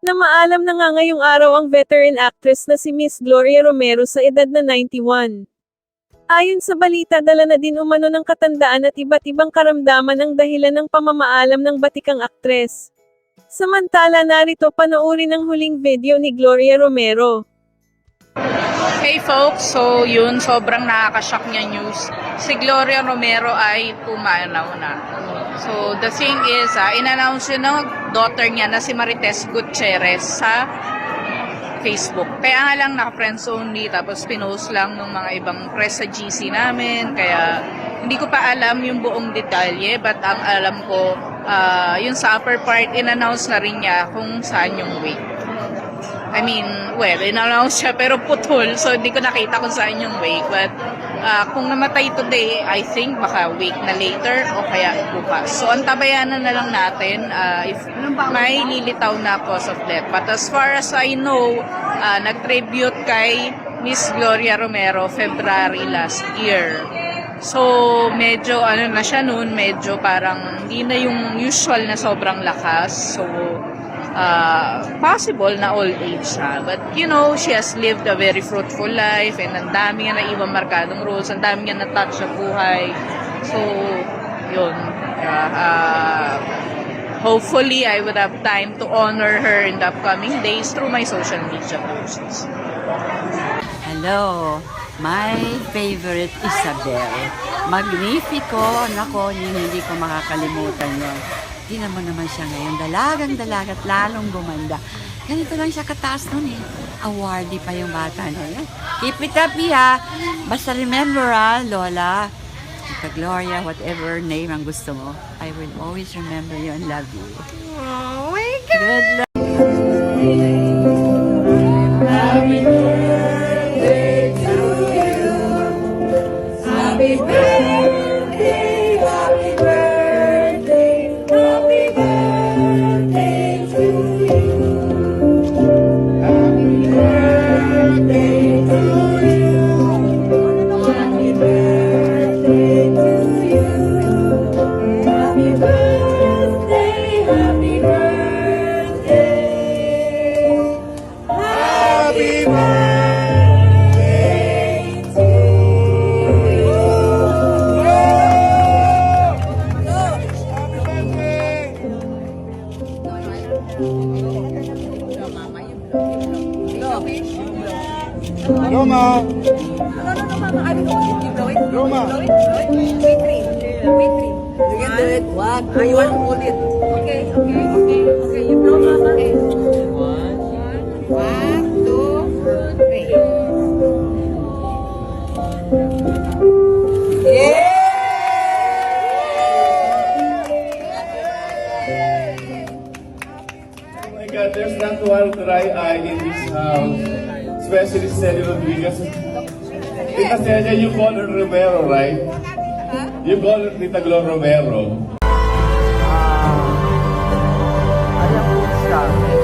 Namaalam na nga ngayong araw ang veteran actress na si Miss Gloria Romero sa edad na 91. Ayon sa balita, dala na din umano ng katandaan at iba't ibang karamdaman ang dahilan ng pamamaalam ng batikang aktres. Samantala, narito panoorin ang huling video ni Gloria Romero. Hey folks, so yun, sobrang nakaka-shock niya news. Si Gloria Romero ay pumanaw na. So the thing is, in-announce yun ng daughter niya na si Marites Gutierrez sa Facebook. Kaya nga lang naka-friends only, tapos pinost lang ng mga ibang press sa GC namin. Kaya hindi ko pa alam yung buong detalye, but ang alam ko, yung sa upper part, in-announce na rin niya kung saan yung wake. I mean, well, in-announce siya pero putol, so hindi ko nakita kung saan yung wake. But kung namatay today, I think baka wake na later o kaya bukas. So antabayanan na lang natin if may lilitaw na cause of death. But as far as I know, nag-tribute kay Miss Gloria Romero February last year. So medyo ano na siya noon, medyo parang hindi na yung usual na sobrang lakas. So possible na old age na. But, you know, she has lived a very fruitful life and ang dami nga na ibang markadong roles, ang dami nga na-touch sa buhay. So, yun. Hopefully, I would have time to honor her in the upcoming days through my social media posts. Hello, my favorite Isabel. Magnifico. Nako, hindi ko makakalimutan yun. Tingnan mo naman siya ngayon, dalagang-dalaga at lalong gumanda. Ganito lang siya kataas nun eh. Awardee pa yung bata na yan. Keep it up, ha. Basta remember, Lola, Tita Gloria, whatever name ang gusto mo, I will always remember you and love you. Oh my God! Good luck. Happy birthday to you. Happy birthday, happy birthday, happy birthday to you. Happy birthday to you. Happy birthday to you. Happy birthday, happy birthday. Happy birthday to you. Roma! Roma! Wait, three. You can do it. What? You want to hold it. Okay. You blow, Mama. Okay. One, two, three. Yeah! Oh my God, there's not one dry eye in this house. Especially Celia Rodriguez. Tita Celia, you call her Romero, right? You call her Tita Glo Romero. Alam ko siya.